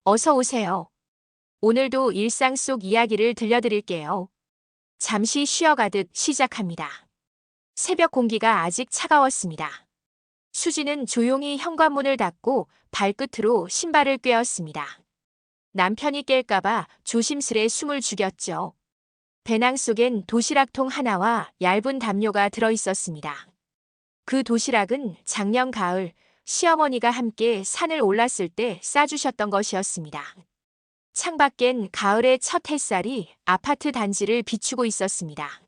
어서 오세요. 오늘도 일상 속 이야기를 들려드릴게요. 잠시 쉬어가듯 시작합니다. 새벽 공기가 아직 차가웠습니다. 수지는 조용히 현관문을 닫고 발끝으로 신발을 꿰었습니다. 남편이 깰까봐 조심스레 숨을 죽였죠. 배낭 속엔 도시락통 하나와 얇은 담요가 들어있었습니다. 그 도시락은 작년 가을 시어머니가 함께 산을 올랐을 때 싸주셨던 것이었습니다. 창밖엔 가을의 첫 햇살이 아파트 단지를 비추고 있었습니다.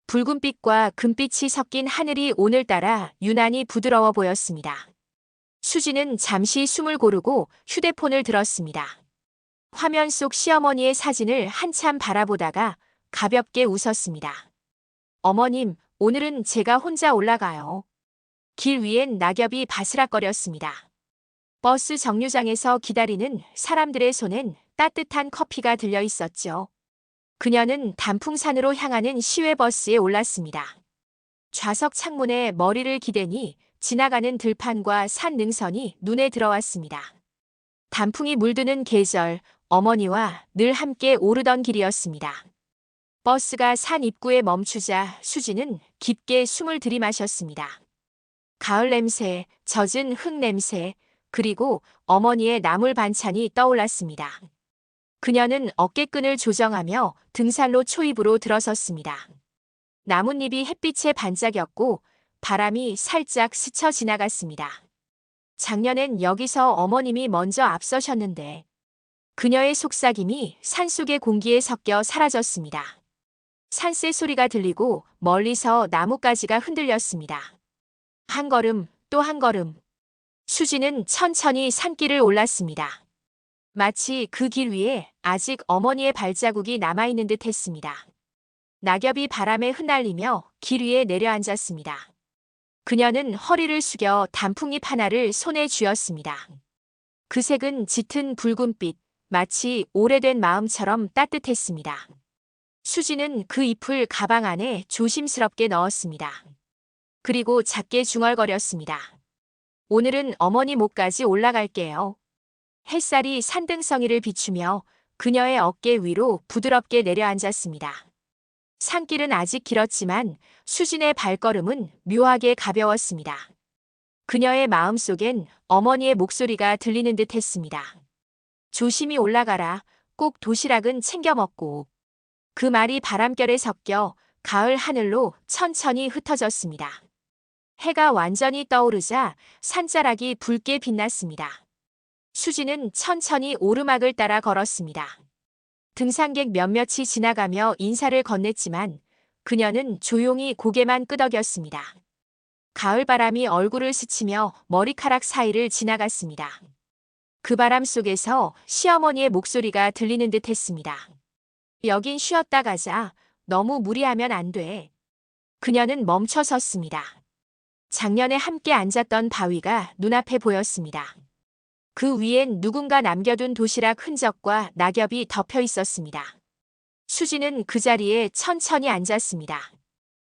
붉은빛과 금빛이 섞인 하늘이 오늘따라 유난히 부드러워 보였습니다. 수지는 잠시 숨을 고르고 휴대폰을 들었습니다. 화면 속 시어머니의 사진을 한참 바라보다가 가볍게 웃었습니다. 어머님, 오늘은 제가 혼자 올라가요. 길 위엔 낙엽이 바스락거렸습니다. 버스 정류장에서 기다리는 사람들의 손엔 따뜻한 커피가 들려 있었죠. 그녀는 단풍산으로 향하는 시외버스에 올랐습니다. 좌석 창문에 머리를 기대니 지나가는 들판과 산 능선이 눈에 들어왔습니다. 단풍이 물드는 계절, 어머니와 늘 함께 오르던 길이었습니다. 버스가 산 입구에 멈추자 수지는 깊게 숨을 들이마셨습니다. 가을 냄새, 젖은 흙 냄새, 그리고 어머니의 나물 반찬이 떠올랐습니다. 그녀는 어깨끈을 조정하며 등산로 초입으로 들어섰습니다. 나뭇잎이 햇빛에 반짝였고 바람이 살짝 스쳐 지나갔습니다. 작년엔 여기서 어머님이 먼저 앞서셨는데 그녀의 속삭임이 산속의 공기에 섞여 사라졌습니다. 산새 소리가 들리고 멀리서 나뭇가지가 흔들렸습니다. 한 걸음, 또 한 걸음. 수지는 천천히 산길을 올랐습니다. 마치 그 길 위에 아직 어머니의 발자국이 남아있는 듯 했습니다. 낙엽이 바람에 흩날리며 길 위에 내려앉았습니다. 그녀는 허리를 숙여 단풍잎 하나를 손에 쥐었습니다. 그 색은 짙은 붉은빛, 마치 오래된 마음처럼 따뜻했습니다. 수지는 그 잎을 가방 안에 조심스럽게 넣었습니다. 그리고 작게 중얼거렸습니다. 오늘은 어머니 목까지 올라갈게요. 햇살이 산등성이를 비추며 그녀의 어깨 위로 부드럽게 내려앉았습니다. 산길은 아직 길었지만 수진의 발걸음은 묘하게 가벼웠습니다. 그녀의 마음속엔 어머니의 목소리가 들리는 듯 했습니다. 조심히 올라가라. 꼭 도시락은 챙겨 먹고. 그 말이 바람결에 섞여 가을 하늘로 천천히 흩어졌습니다. 해가 완전히 떠오르자 산자락이 붉게 빛났습니다. 수지는 천천히 오르막을 따라 걸었습니다. 등산객 몇몇이 지나가며 인사를 건넸지만 그녀는 조용히 고개만 끄덕였습니다. 가을 바람이 얼굴을 스치며 머리카락 사이를 지나갔습니다. 그 바람 속에서 시어머니의 목소리가 들리는 듯 했습니다. 여긴 쉬었다 가자. 너무 무리하면 안 돼. 그녀는 멈춰 섰습니다. 작년에 함께 앉았던 바위가 눈앞에 보였습니다. 그 위엔 누군가 남겨둔 도시락 흔적과 낙엽이 덮여 있었습니다. 수지는 그 자리에 천천히 앉았습니다.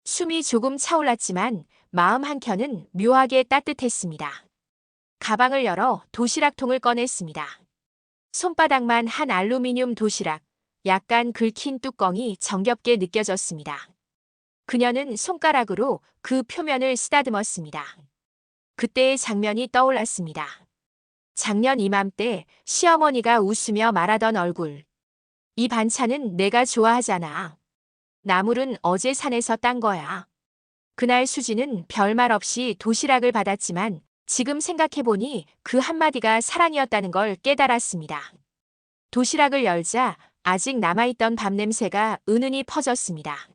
숨이 조금 차올랐지만 마음 한켠은 묘하게 따뜻했습니다. 가방을 열어 도시락통을 꺼냈습니다. 손바닥만 한 알루미늄 도시락, 약간 긁힌 뚜껑이 정겹게 느껴졌습니다. 그녀는 손가락으로 그 표면을 쓰다듬었습니다. 그때의 장면이 떠올랐습니다. 작년 이맘때 시어머니가 웃으며 말하던 얼굴. 이 반찬은 내가 좋아하잖아. 나물은 어제 산에서 딴 거야. 그날 수지는 별말 없이 도시락을 받았지만 지금 생각해보니 그 한마디가 사랑이었다는 걸 깨달았습니다. 도시락을 열자 아직 남아있던 밥 냄새가 은은히 퍼졌습니다.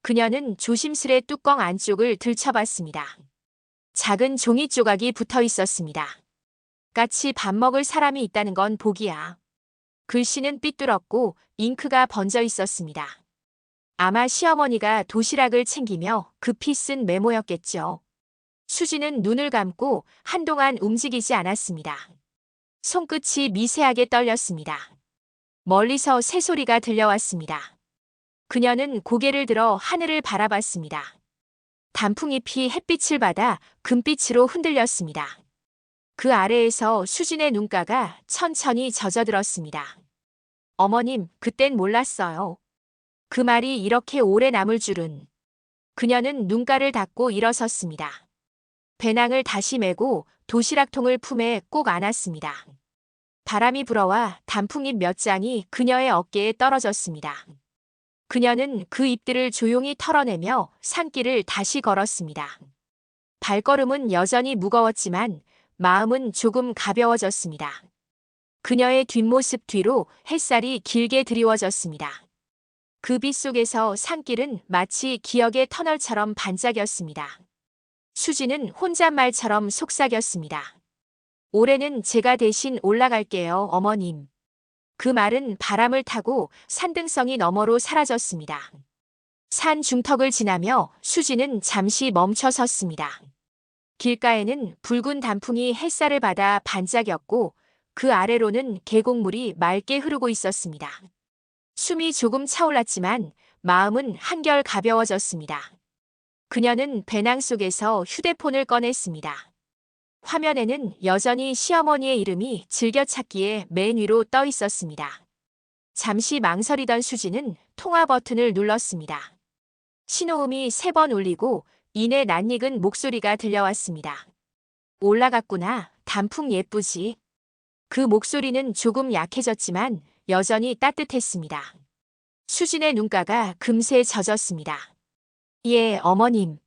그녀는 조심스레 뚜껑 안쪽을 들춰봤습니다. 작은 종이 조각이 붙어 있었습니다. 같이 밥 먹을 사람이 있다는 건 복이야. 글씨는 삐뚤었고 잉크가 번져 있었습니다. 아마 시어머니가 도시락을 챙기며 급히 쓴 메모였겠죠. 수지는 눈을 감고 한동안 움직이지 않았습니다. 손끝이 미세하게 떨렸습니다. 멀리서 새소리가 들려왔습니다. 그녀는 고개를 들어 하늘을 바라봤습니다. 단풍잎이 햇빛을 받아 금빛으로 흔들렸습니다. 그 아래에서 수진의 눈가가 천천히 젖어들었습니다. 어머님, 그땐 몰랐어요. 그 말이 이렇게 오래 남을 줄은. 그녀는 눈가를 닫고 일어섰습니다. 배낭을 다시 메고 도시락통을 품에 꼭 안았습니다. 바람이 불어와 단풍잎 몇 장이 그녀의 어깨에 떨어졌습니다. 그녀는 그 잎들을 조용히 털어내며 산길을 다시 걸었습니다. 발걸음은 여전히 무거웠지만 마음은 조금 가벼워졌습니다. 그녀의 뒷모습 뒤로 햇살이 길게 드리워졌습니다. 그 빛 속에서 산길은 마치 기억의 터널처럼 반짝였습니다. 수지는 혼잣말처럼 속삭였습니다. 올해는 제가 대신 올라갈게요, 어머님. 그 말은 바람을 타고 산등성이 너머로 사라졌습니다. 산 중턱을 지나며 수지는 잠시 멈춰 섰습니다. 길가에는 붉은 단풍이 햇살을 받아 반짝였고 그 아래로는 계곡물이 맑게 흐르고 있었습니다. 숨이 조금 차올랐지만 마음은 한결 가벼워졌습니다. 그녀는 배낭 속에서 휴대폰을 꺼냈습니다. 화면에는 여전히 시어머니의 이름이 즐겨찾기에 맨 위로 떠 있었습니다. 잠시 망설이던 수지는 통화 버튼을 눌렀습니다. 신호음이 3번 울리고 이내 낯익은 목소리가 들려왔습니다. 올라갔구나. 단풍 예쁘지. 그 목소리는 조금 약해졌지만 여전히 따뜻했습니다. 수진의 눈가가 금세 젖었습니다. 예, 어머님.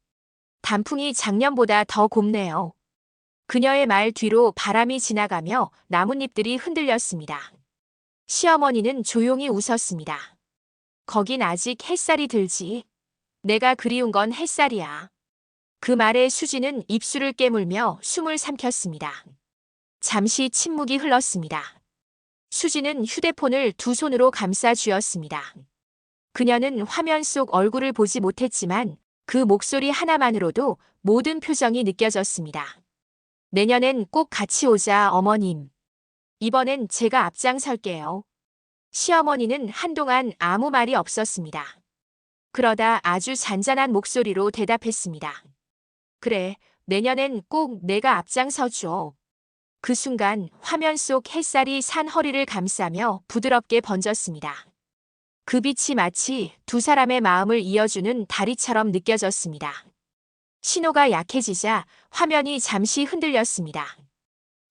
단풍이 작년보다 더 곱네요. 그녀의 말 뒤로 바람이 지나가며 나뭇잎들이 흔들렸습니다. 시어머니는 조용히 웃었습니다. 거긴 아직 햇살이 들지. 내가 그리운 건 햇살이야. 그 말에 수지는 입술을 깨물며 숨을 삼켰습니다. 잠시 침묵이 흘렀습니다. 수지는 휴대폰을 두 손으로 감싸 쥐었습니다. 그녀는 화면 속 얼굴을 보지 못했지만 그 목소리 하나만으로도 모든 표정이 느껴졌습니다. 내년엔 꼭 같이 오자, 어머님. 이번엔 제가 앞장설게요. 시어머니는 한동안 아무 말이 없었습니다. 그러다 아주 잔잔한 목소리로 대답했습니다. 그래, 내년엔 꼭 내가 앞장서줘. 그 순간 화면 속 햇살이 산 허리를 감싸며 부드럽게 번졌습니다. 그 빛이 마치 두 사람의 마음을 이어주는 다리처럼 느껴졌습니다. 신호가 약해지자 화면이 잠시 흔들렸습니다.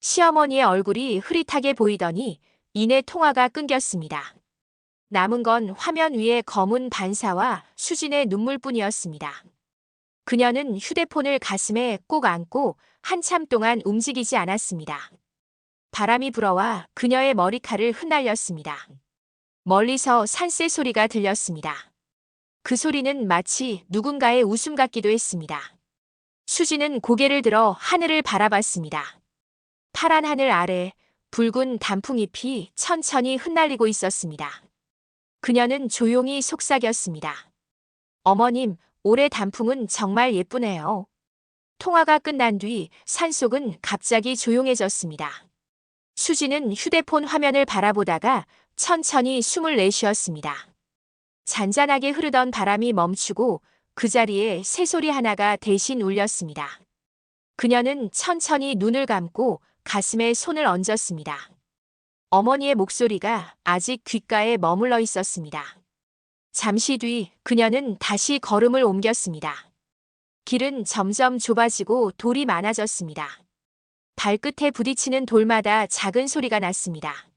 시어머니의 얼굴이 흐릿하게 보이더니 이내 통화가 끊겼습니다. 남은 건 화면 위의 검은 반사와 수진의 눈물뿐이었습니다. 그녀는 휴대폰을 가슴에 꼭 안고 한참 동안 움직이지 않았습니다. 바람이 불어와 그녀의 머리칼을 흩날렸습니다. 멀리서 산새 소리가 들렸습니다. 그 소리는 마치 누군가의 웃음 같기도 했습니다. 수지는 고개를 들어 하늘을 바라봤습니다. 파란 하늘 아래 붉은 단풍잎이 천천히 흩날리고 있었습니다. 그녀는 조용히 속삭였습니다. 어머님, 올해 단풍은 정말 예쁘네요. 통화가 끝난 뒤 산속은 갑자기 조용해졌습니다. 수지는 휴대폰 화면을 바라보다가 천천히 숨을 내쉬었습니다. 잔잔하게 흐르던 바람이 멈추고 그 자리에 새소리 하나가 대신 울렸습니다. 그녀는 천천히 눈을 감고 가슴에 손을 얹었습니다. 어머니의 목소리가 아직 귓가에 머물러 있었습니다. 잠시 뒤 그녀는 다시 걸음을 옮겼습니다. 길은 점점 좁아지고 돌이 많아졌습니다. 발끝에 부딪히는 돌마다 작은 소리가 났습니다.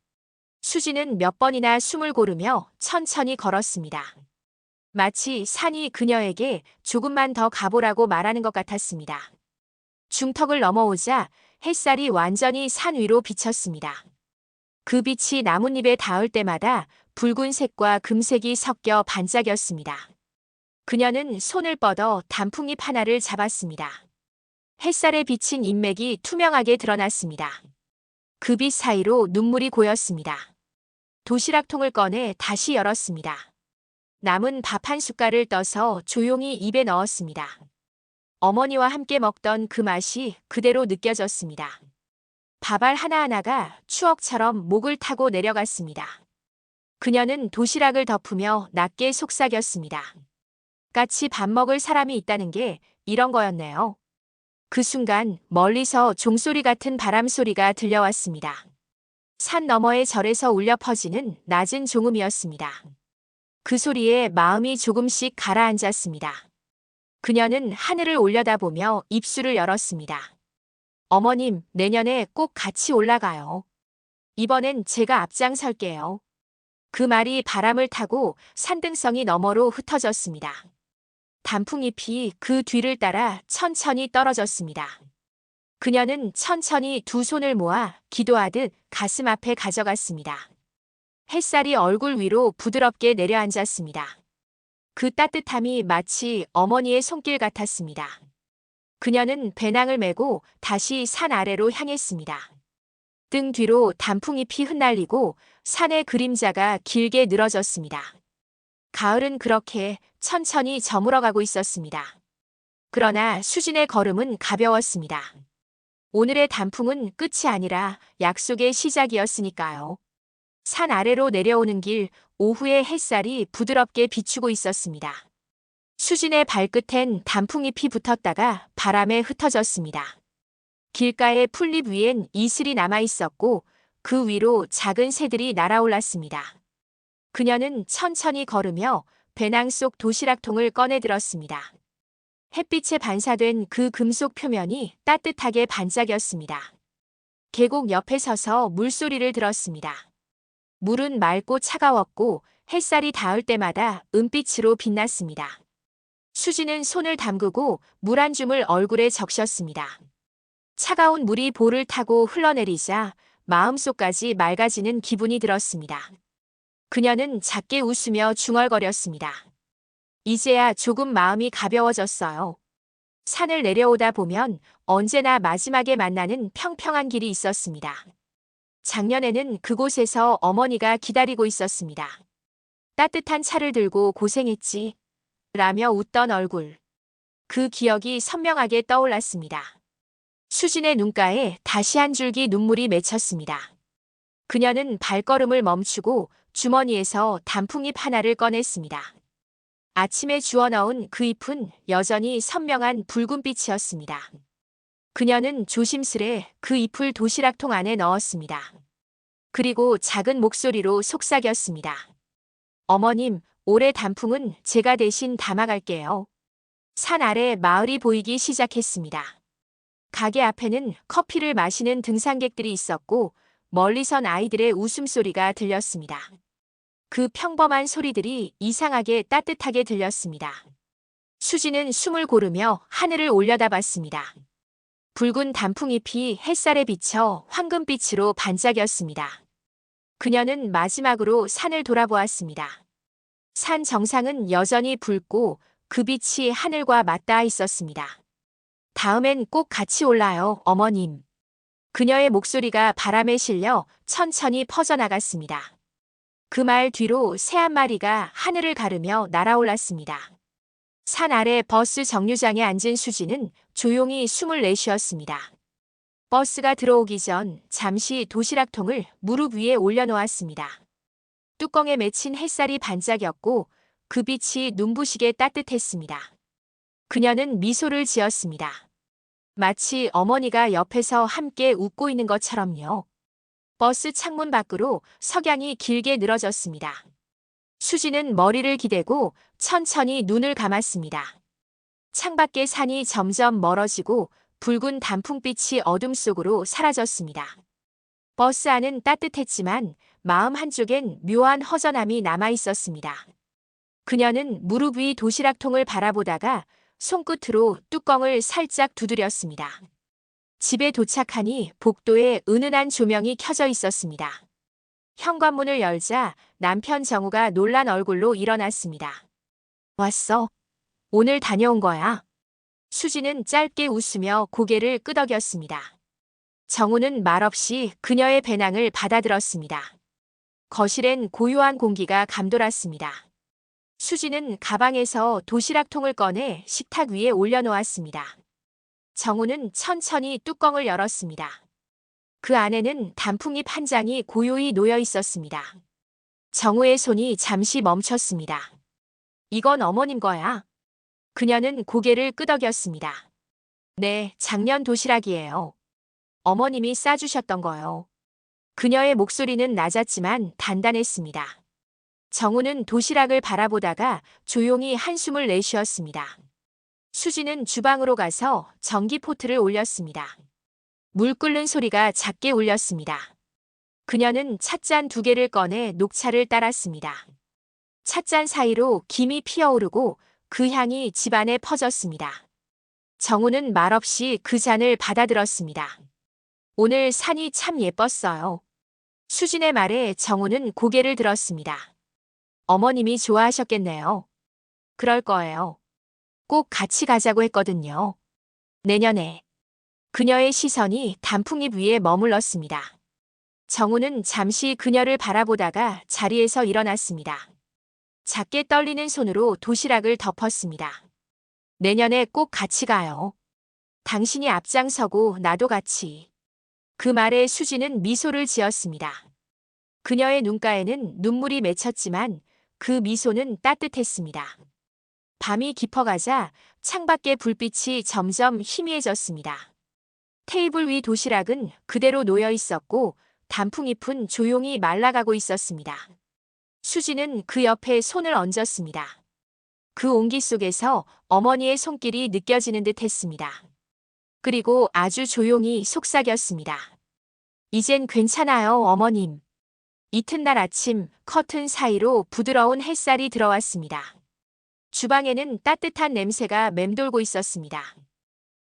수지는 몇 번이나 숨을 고르며 천천히 걸었습니다. 마치 산이 그녀에게 조금만 더 가보라고 말하는 것 같았습니다. 중턱을 넘어오자 햇살이 완전히 산 위로 비쳤습니다. 그 빛이 나뭇잎에 닿을 때마다 붉은색과 금색이 섞여 반짝였습니다. 그녀는 손을 뻗어 단풍잎 하나를 잡았습니다. 햇살에 비친 잎맥이 투명하게 드러났습니다. 그 빛 사이로 눈물이 고였습니다. 도시락통을 꺼내 다시 열었습니다. 남은 밥 한 숟갈을 떠서 조용히 입에 넣었습니다. 어머니와 함께 먹던 그 맛이 그대로 느껴졌습니다. 밥알 하나하나가 추억처럼 목을 타고 내려갔습니다. 그녀는 도시락을 덮으며 낮게 속삭였습니다. 같이 밥 먹을 사람이 있다는 게 이런 거였네요. 그 순간 멀리서 종소리 같은 바람 소리가 들려왔습니다. 산 너머의 절에서 울려 퍼지는 낮은 종음이었습니다. 그 소리에 마음이 조금씩 가라앉았습니다. 그녀는 하늘을 올려다보며 입술을 열었습니다. 어머님, 내년에 꼭 같이 올라가요. 이번엔 제가 앞장설게요. 그 말이 바람을 타고 산등성이 너머로 흩어졌습니다. 단풍잎이 그 뒤를 따라 천천히 떨어졌습니다. 그녀는 천천히 두 손을 모아 기도하듯 가슴 앞에 가져갔습니다. 햇살이 얼굴 위로 부드럽게 내려앉았습니다. 그 따뜻함이 마치 어머니의 손길 같았습니다. 그녀는 배낭을 메고 다시 산 아래로 향했습니다. 등 뒤로 단풍잎이 흩날리고 산의 그림자가 길게 늘어졌습니다. 가을은 그렇게 천천히 저물어가고 있었습니다. 그러나 수진의 걸음은 가벼웠습니다. 오늘의 단풍은 끝이 아니라 약속의 시작이었으니까요. 산 아래로 내려오는 길, 오후의 햇살이 부드럽게 비추고 있었습니다. 수진의 발끝엔 단풍잎이 붙었다가 바람에 흩어졌습니다. 길가의 풀잎 위엔 이슬이 남아 있었고 그 위로 작은 새들이 날아올랐습니다. 그녀는 천천히 걸으며 배낭 속 도시락통을 꺼내 들었습니다. 햇빛에 반사된 그 금속 표면이 따뜻하게 반짝였습니다. 계곡 옆에 서서 물소리를 들었습니다. 물은 맑고 차가웠고 햇살이 닿을 때마다 은빛으로 빛났습니다. 수지는 손을 담그고 물 한 줌을 얼굴에 적셨습니다. 차가운 물이 볼을 타고 흘러내리자 마음속까지 맑아지는 기분이 들었습니다. 그녀는 작게 웃으며 중얼거렸습니다. 이제야 조금 마음이 가벼워졌어요. 산을 내려오다 보면 언제나 마지막에 만나는 평평한 길이 있었습니다. 작년에는 그곳에서 어머니가 기다리고 있었습니다. 따뜻한 차를 들고 고생했지. 라며 웃던 얼굴. 그 기억이 선명하게 떠올랐습니다. 수진의 눈가에 다시 한 줄기 눈물이 맺혔습니다. 그녀는 발걸음을 멈추고 주머니에서 단풍잎 하나를 꺼냈습니다. 아침에 주워넣은 그 잎은 여전히 선명한 붉은빛이었습니다. 그녀는 조심스레 그 잎을 도시락통 안에 넣었습니다. 그리고 작은 목소리로 속삭였습니다. 어머님, 올해 단풍은 제가 대신 담아갈게요. 산 아래 마을이 보이기 시작했습니다. 가게 앞에는 커피를 마시는 등산객들이 있었고 멀리선 아이들의 웃음소리가 들렸습니다. 그 평범한 소리들이 이상하게 따뜻하게 들렸습니다. 수지는 숨을 고르며 하늘을 올려다봤습니다. 붉은 단풍잎이 햇살에 비쳐 황금빛으로 반짝였습니다. 그녀는 마지막으로 산을 돌아보았습니다. 산 정상은 여전히 붉고 그 빛이 하늘과 맞닿아 있었습니다. 다음엔 꼭 같이 올라요, 어머님. 그녀의 목소리가 바람에 실려 천천히 퍼져나갔습니다. 그 말 뒤로 새 한 마리가 하늘을 가르며 날아올랐습니다. 산 아래 버스 정류장에 앉은 수지는 조용히 숨을 내쉬었습니다. 버스가 들어오기 전 잠시 도시락통을 무릎 위에 올려놓았습니다. 뚜껑에 맺힌 햇살이 반짝였고 그 빛이 눈부시게 따뜻했습니다. 그녀는 미소를 지었습니다. 마치 어머니가 옆에서 함께 웃고 있는 것처럼요. 버스 창문 밖으로 석양이 길게 늘어졌습니다. 수지는 머리를 기대고 천천히 눈을 감았습니다. 창밖의 산이 점점 멀어지고 붉은 단풍빛이 어둠 속으로 사라졌습니다. 버스 안은 따뜻했지만 마음 한쪽엔 묘한 허전함이 남아 있었습니다. 그녀는 무릎 위 도시락통을 바라보다가 손끝으로 뚜껑을 살짝 두드렸습니다. 집에 도착하니 복도에 은은한 조명이 켜져 있었습니다. 현관문을 열자 남편 정우가 놀란 얼굴로 일어났습니다. 왔어? 오늘 다녀온 거야? 수지는 짧게 웃으며 고개를 끄덕였습니다. 정우는 말없이 그녀의 배낭을 받아들었습니다. 거실엔 고요한 공기가 감돌았습니다. 수지는 가방에서 도시락통을 꺼내 식탁 위에 올려놓았습니다. 정우는 천천히 뚜껑을 열었습니다. 그 안에는 단풍잎 한 장이 고요히 놓여 있었습니다. 정우의 손이 잠시 멈췄습니다. 이건 어머님 거야. 그녀는 고개를 끄덕였습니다. 네, 작년 도시락이에요. 어머님이 싸주셨던 거요. 그녀의 목소리는 낮았지만 단단했습니다. 정우는 도시락을 바라보다가 조용히 한숨을 내쉬었습니다. 수지는 주방으로 가서 전기포트를 올렸습니다. 물 끓는 소리가 작게 울렸습니다. 그녀는 찻잔 2개를 꺼내 녹차를 따랐습니다. 찻잔 사이로 김이 피어오르고 그 향이 집안에 퍼졌습니다. 정우는 말없이 그 잔을 받아들었습니다. 오늘 산이 참 예뻤어요. 수진의 말에 정우는 고개를 들었습니다. 어머님이 좋아하셨겠네요. 그럴 거예요. 꼭 같이 가자고 했거든요. 내년에. 그녀의 시선이 단풍잎 위에 머물렀습니다. 정우는 잠시 그녀를 바라보다가 자리에서 일어났습니다. 작게 떨리는 손으로 도시락을 덮었습니다. 내년에 꼭 같이 가요. 당신이 앞장서고 나도 같이. 그 말에 수지는 미소를 지었습니다. 그녀의 눈가에는 눈물이 맺혔지만 그 미소는 따뜻했습니다. 밤이 깊어가자 창밖의 불빛이 점점 희미해졌습니다. 테이블 위 도시락은 그대로 놓여 있었고 단풍잎은 조용히 말라가고 있었습니다. 수지는 그 옆에 손을 얹었습니다. 그 온기 속에서 어머니의 손길이 느껴지는 듯 했습니다. 그리고 아주 조용히 속삭였습니다. 이젠 괜찮아요, 어머님. 이튿날 아침 커튼 사이로 부드러운 햇살이 들어왔습니다. 주방에는 따뜻한 냄새가 맴돌고 있었습니다.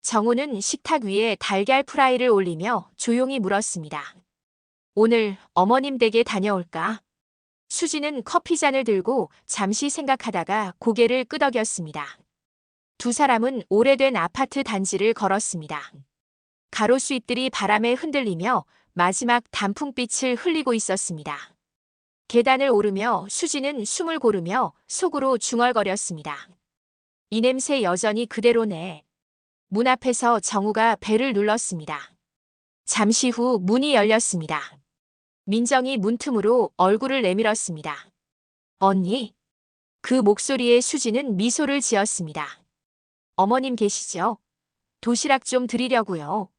정우는 식탁 위에 달걀 프라이를 올리며 조용히 물었습니다. 오늘 어머님 댁에 다녀올까? 수지는 커피잔을 들고 잠시 생각하다가 고개를 끄덕였습니다. 두 사람은 오래된 아파트 단지를 걸었습니다. 가로수 잎들이 바람에 흔들리며 마지막 단풍빛을 흘리고 있었습니다. 계단을 오르며 수지는 숨을 고르며 속으로 중얼거렸습니다. 이 냄새 여전히 그대로네. 문 앞에서 정우가 벨을 눌렀습니다. 잠시 후 문이 열렸습니다. 민정이 문틈으로 얼굴을 내밀었습니다. 언니? 그 목소리에 수지는 미소를 지었습니다. 어머님 계시죠? 도시락 좀 드리려고요.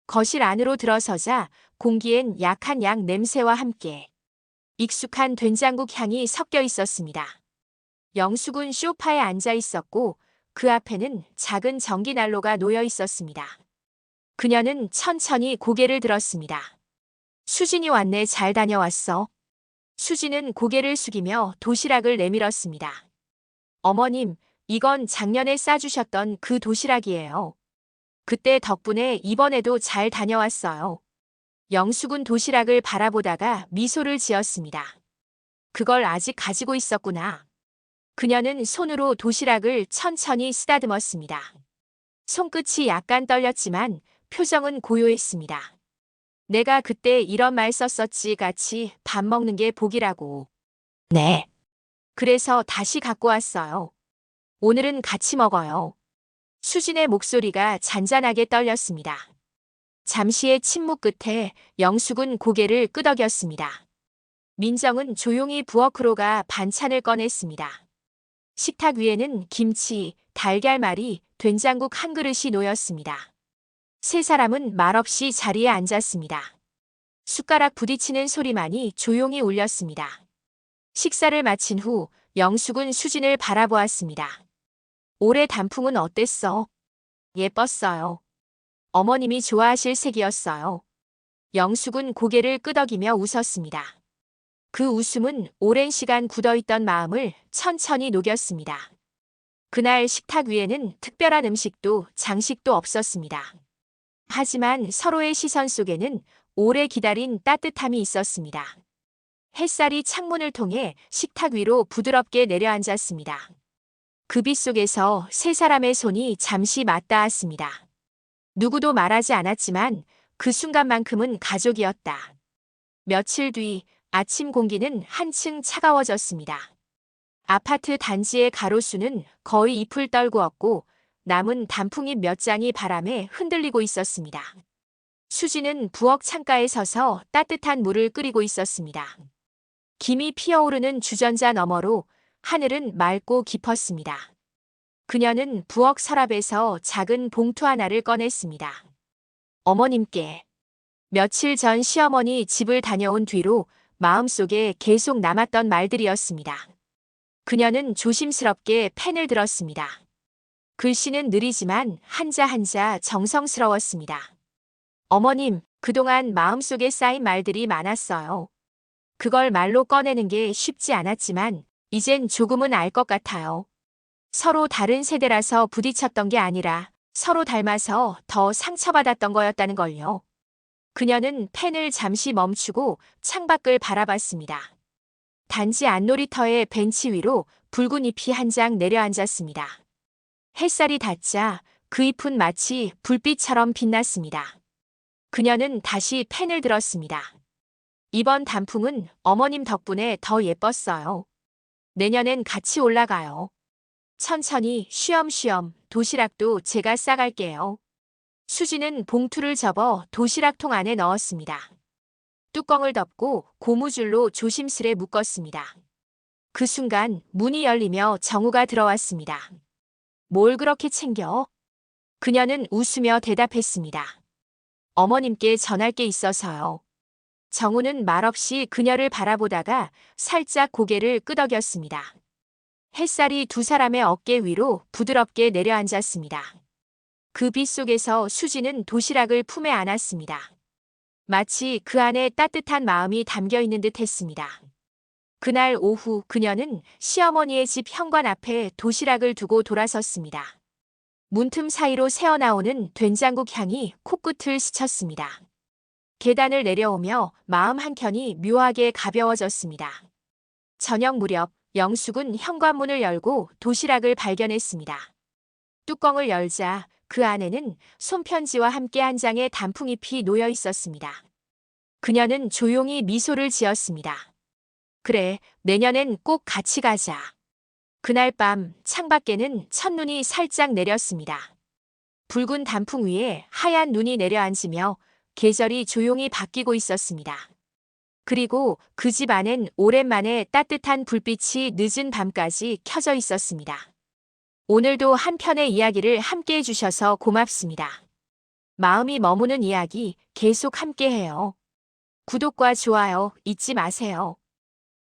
거실 안으로 들어서자 공기엔 약한 양 냄새와 함께 익숙한 된장국 향이 섞여 있었습니다. 영숙은 소파에 앉아 있었고 그 앞에는 작은 전기난로가 놓여 있었습니다. 그녀는 천천히 고개를 들었습니다. 수진이 왔네. 잘 다녀왔어. 수진은 고개를 숙이며 도시락을 내밀었습니다. 어머님, 이건 작년에 싸주셨던 그 도시락이에요. 그때 덕분에 이번에도 잘 다녀왔어요. 영숙은 도시락을 바라보다가 미소를 지었습니다. 그걸 아직 가지고 있었구나. 그녀는 손으로 도시락을 천천히 쓰다듬었습니다. 손끝이 약간 떨렸지만 표정은 고요했습니다. 내가 그때 이런 말 썼었지. 같이 밥 먹는 게 복이라고. 네. 그래서 다시 갖고 왔어요. 오늘은 같이 먹어요. 수진의 목소리가 잔잔하게 떨렸습니다. 잠시의 침묵 끝에 영숙은 고개를 끄덕였습니다. 민정은 조용히 부엌으로 가 반찬을 꺼냈습니다. 식탁 위에는 김치, 달걀말이, 된장국 한 그릇이 놓였습니다. 세 사람은 말없이 자리에 앉았습니다. 숟가락 부딪히는 소리만이 조용히 울렸습니다. 식사를 마친 후 영숙은 수진을 바라보았습니다. 올해 단풍은 어땠어? 예뻤어요. 어머님이 좋아하실 색이었어요. 영숙은 고개를 끄덕이며 웃었습니다. 그 웃음은 오랜 시간 굳어있던 마음을 천천히 녹였습니다. 그날 식탁 위에는 특별한 음식도 장식도 없었습니다. 하지만 서로의 시선 속에는 오래 기다린 따뜻함이 있었습니다. 햇살이 창문을 통해 식탁 위로 부드럽게 내려앉았습니다. 그 빛 속에서 세 사람의 손이 잠시 맞닿았습니다. 누구도 말하지 않았지만 그 순간만큼은 가족이었다. 며칠 뒤 아침 공기는 한층 차가워졌습니다. 아파트 단지의 가로수는 거의 잎을 떨구었고 남은 단풍잎 몇 장이 바람에 흔들리고 있었습니다. 수지는 부엌 창가에 서서 따뜻한 물을 끓이고 있었습니다. 김이 피어오르는 주전자 너머로 하늘은 맑고 깊었습니다. 그녀는 부엌 서랍에서 작은 봉투 하나를 꺼냈습니다. 어머님께. 며칠 전 시어머니 집을 다녀온 뒤로 마음속에 계속 남았던 말들이었습니다. 그녀는 조심스럽게 펜을 들었습니다. 글씨는 느리지만 한자 한자 정성스러웠습니다. 어머님, 그동안 마음속에 쌓인 말들이 많았어요. 그걸 말로 꺼내는 게 쉽지 않았지만 이젠 조금은 알 것 같아요. 서로 다른 세대라서 부딪혔던 게 아니라 서로 닮아서 더 상처받았던 거였다는 걸요. 그녀는 펜을 잠시 멈추고 창밖을 바라봤습니다. 단지 안놀이터의 벤치 위로 붉은 잎이 한 장 내려앉았습니다. 햇살이 닿자 그 잎은 마치 불빛처럼 빛났습니다. 그녀는 다시 펜을 들었습니다. 이번 단풍은 어머님 덕분에 더 예뻤어요. 내년엔 같이 올라가요. 천천히 쉬엄쉬엄 도시락도 제가 싸갈게요. 수지는 봉투를 접어 도시락통 안에 넣었습니다. 뚜껑을 덮고 고무줄로 조심스레 묶었습니다. 그 순간 문이 열리며 정우가 들어왔습니다. 뭘 그렇게 챙겨? 그녀는 웃으며 대답했습니다. 어머님께 전할 게 있어서요. 정우는 말없이 그녀를 바라보다가 살짝 고개를 끄덕였습니다. 햇살이 두 사람의 어깨 위로 부드럽게 내려앉았습니다. 그 빛 속에서 수지는 도시락을 품에 안았습니다. 마치 그 안에 따뜻한 마음이 담겨 있는 듯 했습니다. 그날 오후 그녀는 시어머니의 집 현관 앞에 도시락을 두고 돌아섰습니다. 문틈 사이로 새어나오는 된장국 향이 코끝을 스쳤습니다. 계단을 내려오며 마음 한켠이 묘하게 가벼워졌습니다. 저녁 무렵 영숙은 현관문을 열고 도시락을 발견했습니다. 뚜껑을 열자 그 안에는 손편지와 함께 한 장의 단풍잎이 놓여 있었습니다. 그녀는 조용히 미소를 지었습니다. 그래, 내년엔 꼭 같이 가자. 그날 밤 창밖에는 첫눈이 살짝 내렸습니다. 붉은 단풍 위에 하얀 눈이 내려앉으며 계절이 조용히 바뀌고 있었습니다. 그리고 그 집 안엔 오랜만에 따뜻한 불빛이 늦은 밤까지 켜져 있었습니다. 오늘도 한 편의 이야기를 함께 해주셔서 고맙습니다. 마음이 머무는 이야기 계속 함께해요. 구독과 좋아요 잊지 마세요.